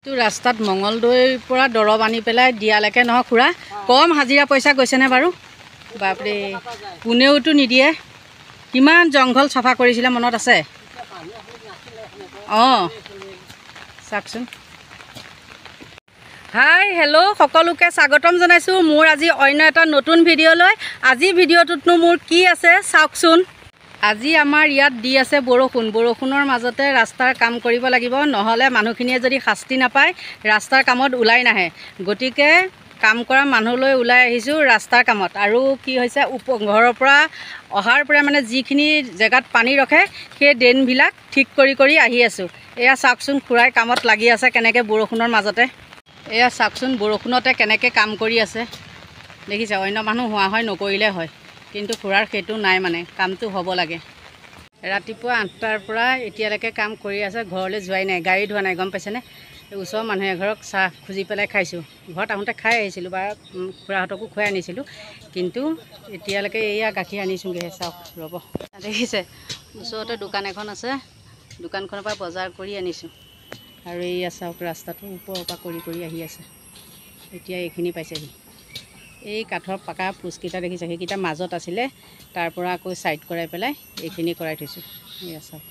ৰাস্তাত মঙলদৈৰ পৰা দৰৱ আনি পেলাই দিয়ালৈকে নহয় খুৰা কম হাজিৰা পইচা গৈছেনে বাৰু বাপৰে কোনেওতো নিদিয়ে কিমান জংঘল চাফা কৰিছিলে মনত আছে অঁ চাওকচোন হাই হেল্ল' সকলোকে স্বাগতম জনাইছোঁ মোৰ আজি অন্য এটা নতুন ভিডিঅ'লৈ আজি ভিডিঅ'টোতনো মোৰ কি আছে চাওকচোন আজি আমাৰ ইয়াত দি আছে বৰষুণৰ মাজতে ৰাস্তাৰ কাম কৰিব লাগিব নহ'লে মানুহখিনিয়ে যদি শাস্তি নাপায় ৰাস্তাৰ কামত ওলাই নাহে গতিকে কাম কৰা মানুহলৈ ওলাই আহিছোঁ ৰাস্তাৰ কামত আৰু কি হৈছে ঘৰৰ পৰা অহাৰ পৰা মানে যিখিনি জেগাত পানী ৰখে সেই ড্ৰেইনবিলাক ঠিক কৰি আহি আছোঁ এয়া চাওকচোন খুৰাই কামত লাগি আছে কেনেকৈ বৰষুণৰ মাজতে এয়া চাওকচোন বৰষুণতে কেনেকৈ কাম কৰি আছে দেখিছে অন্য মানুহ হোৱা হয় নকৰিলে হয় কিন্তু খুৰাৰ সেইটো নাই মানে কামটো হ'ব লাগে ৰাতিপুৱা 8টাৰ পৰা এতিয়ালৈকে কাম কৰি আছে ঘৰলৈ যোৱাই নাই গাড়ী ধোৱা নাই গম পাইছেনে ওচৰৰ মানুহ এঘৰক চাহ খুজি পেলাই খাইছোঁ ঘৰত আহোঁতে খাই আহিছিলোঁ বা খুৰাহঁতকো খুৱাই আনিছিলোঁ কিন্তু এতিয়ালৈকে এয়া গাখীৰ আনিছোঁগৈহে চাওক ৰ'ব দেখিছে ওচৰতে দোকান এখন আছে দোকানখনৰ পৰা বজাৰ কৰি আনিছোঁ আৰু এয়া চাওক ৰাস্তাটো ওপৰৰ পৰা কৰি আহি আছে এতিয়া এইখিনি পাইছেহি এই কাঠৰ পাকা পোষ্টকেইটা দেখিছে সেইকেইটা মাজত আছিলে তাৰ পৰা আকৌ ছাইড কৰাই পেলাই এইখিনি কৰাই থৈছোঁ এয়া চাওক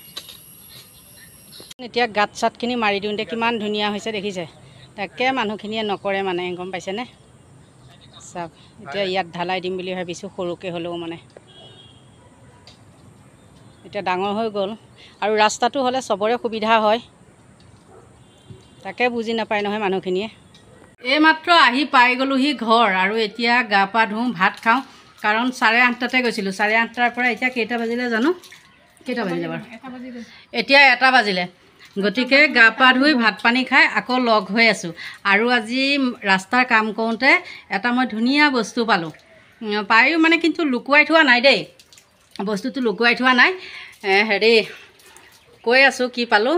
এতিয়া গাঁত চাটখিনি মাৰি দিওঁতে কিমান ধুনীয়া হৈছে দেখিছে তাকে মানুহখিনিয়ে নকৰে মানে গম পাইছেনে চাওক এতিয়া ইয়াত ঢালাই দিম বুলি ভাবিছোঁ সৰুকৈ হ'লেও মানে এতিয়া ডাঙৰ হৈ গ'ল আৰু ৰাস্তাটো হ'লে চবৰে সুবিধা হয় তাকে বুজি নাপায় নহয় মানুহখিনিয়ে এইমাত্ৰ আহি পাই গ'লোহি ঘৰ আৰু এতিয়া গা পা ধুওঁ ভাত খাওঁ কাৰণ 8:30টাতে গৈছিলোঁ 8:30টাৰ পৰা এতিয়া কেইটা বাজিলে জানো কেইটা বাজিলে বাৰু এতিয়া 1টা বাজিলে গতিকে গা পা ধুই ভাত পানী খাই আকৌ লগ হৈ আছোঁ আৰু আজি ৰাস্তাৰ কাম কৰোঁতে এটা মই ধুনীয়া বস্তু পালোঁ পায়ো মানে কিন্তু লুকুৱাই থোৱা নাই দেই বস্তুটো লুকুৱাই থোৱা নাই হেৰি কৈ আছোঁ কি পালোঁ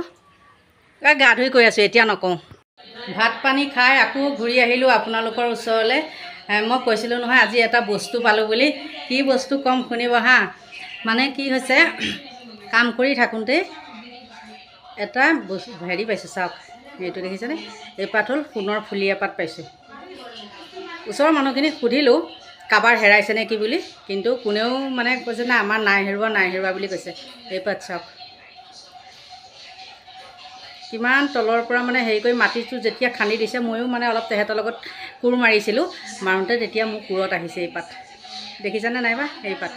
গা ধুই কৈ আছোঁ এতিয়া নকওঁ ভাত পানী খাই আকৌ ঘূৰি আহিলোঁ আপোনালোকৰ ওচৰলৈ মই কৈছিলোঁ নহয় আজি এটা বস্তু পালোঁ বুলি কি বস্তু কম শুনিব হা মানে কি হৈছে কাম কৰি থাকোঁতে এটা হেৰি পাইছোঁ চাওক এইটো দেখিছেনে এইপাত হ'ল সোণৰ ফুলি এপাত পাইছোঁ ওচৰৰ মানুহখিনিক সুধিলোঁ কাৰোবাৰ হেৰাইছে নে কি বুলি কিন্তু কোনেও মানে কৈছে না আমাৰ নাই হেৰুৱা বুলি কৈছে এইপাত চাওক কিমান তলৰ পৰা মানে হেৰি কৰি মাটিটো যেতিয়া খান্দি দিছে ময়ো মানে অলপ তেহেঁতৰ লগত কোৰ মাৰিছিলোঁ মাৰোঁতে তেতিয়া মোৰ কোৰত আহিছে এই পাত দেখিছেনে নাইবা এই পাত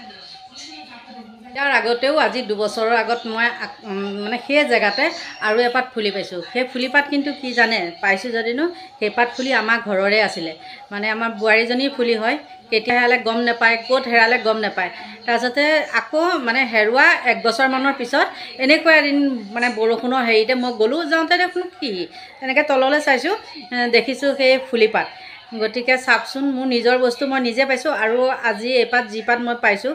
ইয়াৰ আগতেও আজি 2 বছৰৰ আগত মই মানে সেই জেগাতে আৰু এপাত ফুলি পাইছোঁ সেই ফুলিপাত কিন্তু কি জানে পাইছোঁ যদিনো সেই পাত ফুলি আমাৰ ঘৰৰে আছিলে মানে আমাৰ বোৱাৰীজনীৰ ফুলি হয় কেতিয়া হেৰালে গম নাপায় ক'ত হেৰালে গম নাপায় তাৰপিছতে আকৌ মানে হেৰুৱা 1 বছৰমানৰ পিছত এনেকুৱা এদিন মানে বৰষুণৰ হেৰিতে মই গ'লোঁ যাওঁতে দেখোন কি এনেকৈ তললৈ চাইছোঁ দেখিছোঁ সেই ফুলিপাত গতিকে চাওকচোন মোৰ নিজৰ বস্তু মই নিজে পাইছোঁ আৰু আজি এইপাত যিপাত মই পাইছোঁ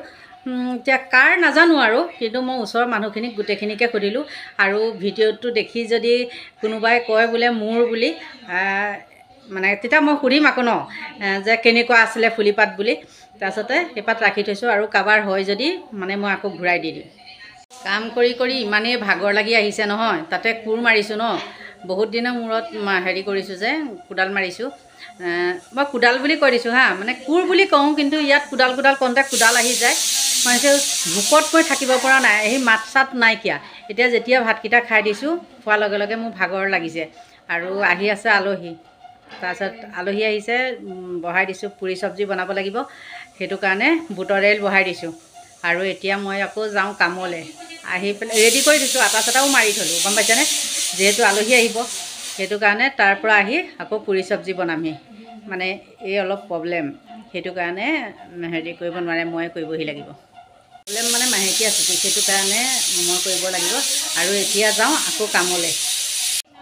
এতিয়া কাৰ নাজানো আৰু কিন্তু মই ওচৰৰ মানুহখিনিক গোটেইখিনিকে সুধিলোঁ আৰু ভিডিঅ'টো দেখি যদি কোনোবাই কয় বোলে মোৰ বুলি মানে তেতিয়া মই সুধিম আকৌ ন যে কেনেকুৱা আছিলে ফুলিপাত বুলি তাৰপিছতে সেইপাত ৰাখি থৈছোঁ আৰু কাৰোবাৰ হয় যদি মানে মই আকৌ ঘূৰাই দি দিম কাম কৰি ইমানেই ভাগৰ লাগি আহিছে নহয় তাতে কোৰ মাৰিছোঁ ন বহুত দিনৰ মূৰত হেৰি কৰিছোঁ যে কোদাল মাৰিছোঁ মই কোদাল বুলি কৈ দিছোঁ হা মানে কোৰ বুলি কওঁ কিন্তু ইয়াত কোদাল কওঁতে কোদাল আহি যায় মানে ভোকত মই থাকিব পৰা নাই এই মাত চাত নাইকিয়া এতিয়া যেতিয়া ভাতকেইটা খাই দিছোঁ খোৱাৰ লগে লগে মোৰ ভাগৰ লাগিছে আৰু আহি আছে আলহী তাৰপিছত আলহী আহিছে বহাই দিছোঁ পুৰি চব্জি বনাব লাগিব সেইটো কাৰণে বুটৰ দাইল বহাই দিছোঁ আৰু এতিয়া মই আকৌ যাওঁ কামলৈ আহি পেলাই ৰেডি কৰি দিছোঁ আটা চাটাও মাৰি থ'লোঁ গম পাইছেনে যিহেতু আলহী আহিব সেইটো কাৰণে তাৰ পৰা আহি আকৌ পুৰি চব্জি বনামহি মানে এই অলপ প্ৰব্লেম সেইটো কাৰণে হেৰি কৰিব নোৱাৰে মই কৰিবহি লাগিব প্ৰব্লেম মানে মাহেকীয়া ছুটি সেইটো কাৰণে মই কৰিব লাগিব আৰু এতিয়া যাওঁ আকৌ কামলৈ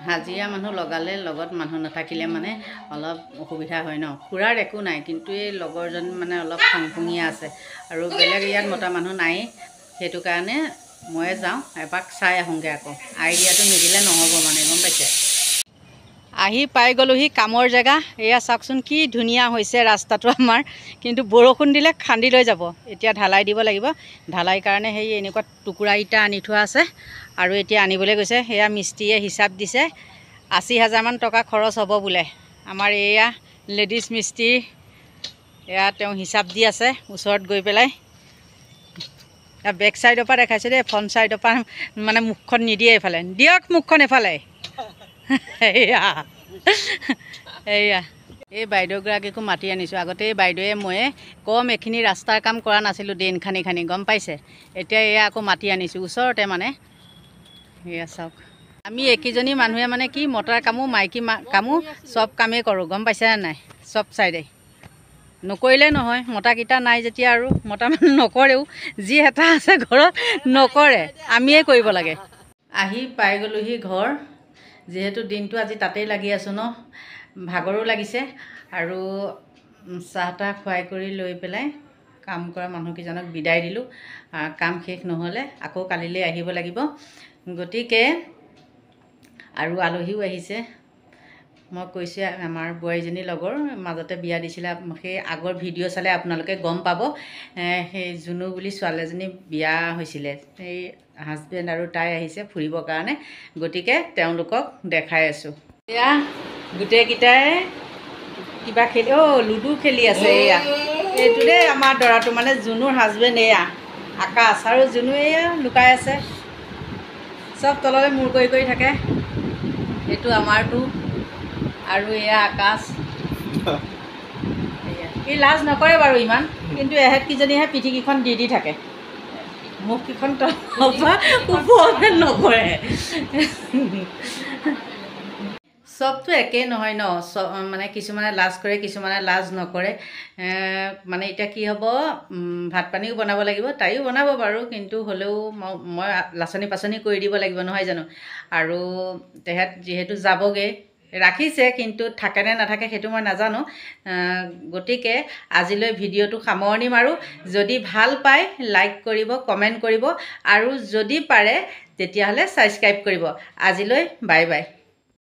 হাজিৰা মানুহ লগালে লগত মানুহ নাথাকিলে মানে অলপ অসুবিধা হয় ন খুৰাৰ একো নাই কিন্তু এই লগৰজন মানে অলপ ফাংফুঙীয়া আছে আৰু বেলেগ ইয়াত মতা মানুহ নাই সেইটো কাৰণে ময়ে যাওঁ এপাক চাই আহোঁগৈ আকৌ আইডিয়াটো নিদিলে নহ'ব মানে গম পাইছে আহি পাই গ'লোহি কামৰ জেগা এয়া চাওকচোন কি ধুনীয়া হৈছে ৰাস্তাটো আমাৰ কিন্তু বৰষুণ দিলে খান্দি লৈ যাব এতিয়া ঢালাই দিব লাগিব ঢালাই কাৰণে সেই এনেকুৱা টুকুৰা ইটা আনি থোৱা আছে আৰু এতিয়া আনিবলৈ গৈছে সেয়া মিস্ত্ৰীয়ে হিচাপ দিছে 80,000 মান টকা খৰচ হ'ব বোলে। আমাৰ এয়া লেডিজ মিস্ত্ৰী, এয়া তেওঁ হিচাপ দি আছে ওচৰত গৈ পেলাই। বেক চাইডৰ পৰা দেখাইছে দেই, ফ্ৰণ্ট চাইডৰ পৰা মানে মুখখন নিদিয়ে এইফালে। দিয়ক মুখখন এইফালে। এয়া এয়া এই বাইদেউগৰাকীকো মাতি আনিছোঁ। আগতে এই বাইদেৱে ময়ে কম এইখিনি ৰাস্তাৰ কাম কৰা নাছিলোঁ, ড্ৰেইন খানি খানি, গম পাইছে। এতিয়া এয়া আকৌ মাতি আনিছোঁ ওচৰতে মানে। এয়া চাওক, আমি একেইজনী মানুহে মানে কি মতাৰ কামো মাইকী কামো চব কামেই কৰোঁ, গম পাইছেনে নাই। চব চাইডে নকৰিলে নহয়, মতাকেইটা নাই যেতিয়া আৰু মতা মানুহ নকৰেও। যি এটা আছে ঘৰত নকৰে, আমিয়ে কৰিব লাগে। আহি পাই গ'লোহি ঘৰ। যিহেতু দিনটো আজি তাতেই লাগি আছোঁ ন, ভাগৰো লাগিছে। আৰু চাহ তাহ খুৱাই কৰি লৈ পেলাই কাম কৰা মানুহকেইজনক বিদায় দিলোঁ। কাম শেষ নহ'লে আকৌ কালিলৈ আহিব লাগিব। গতিকে আৰু আলহীও আহিছে। মই কৈছোঁ আমাৰ বোৱাৰীজনীৰ লগৰ মাজতে বিয়া দিছিলে, সেই আগৰ ভিডিঅ' চালে আপোনালোকে গম পাব। সেই জুনু বুলি ছোৱালীজনী বিয়া হৈছিলে, সেই হাজবেণ্ড আৰু তাই আহিছে ফুৰিবৰ কাৰণে। গতিকে তেওঁলোকক দেখাই আছোঁ। এয়া গোটেইকেইটাই কিবা খেলি লুডু খেলি আছে। এয়া এইটো দেই আমাৰ দৰাটো, মানে জুনুৰ হাজবেণ্ড এয়া আকাশ, আৰু জুনু এয়া লুকাই আছে। চব তললৈ মূৰ কৰি কৰি থাকে। এইটো আমাৰটো, আৰু এয়া আকাশ। সি লাজ নকৰে বাৰু ইমান, কিন্তু এহেঁতকেইজনীহে পিঠিকেইখন দি দি থাকে, মুখকেইখন ওপৰতে নকৰে। চবটো একেই নহয় ন, চব মানে কিছুমানে লাজ কৰে, কিছুমানে লাজ নকৰে। মানে এতিয়া কি হ'ব, ভাত পানীও বনাব লাগিব, তাইও বনাব বাৰু, কিন্তু হ'লেও মই লাচনি পাচনি কৰি দিব লাগিব নহয় জানো। আৰু তেহেঁত যিহেতু যাবগৈ, ৰাখিছে, কিন্তু থাকেনে নাথাকে সেইটো মই নাজানো। গতিকে আজিলৈ ভিডিঅ'টো সামৰণি মাৰোঁ। যদি ভাল পায় লাইক কৰিব, কমেণ্ট কৰিব, আৰু যদি পাৰে তেতিয়াহ'লে ছাবস্ক্ৰাইব কৰিব। আজিলৈ বাই বাই।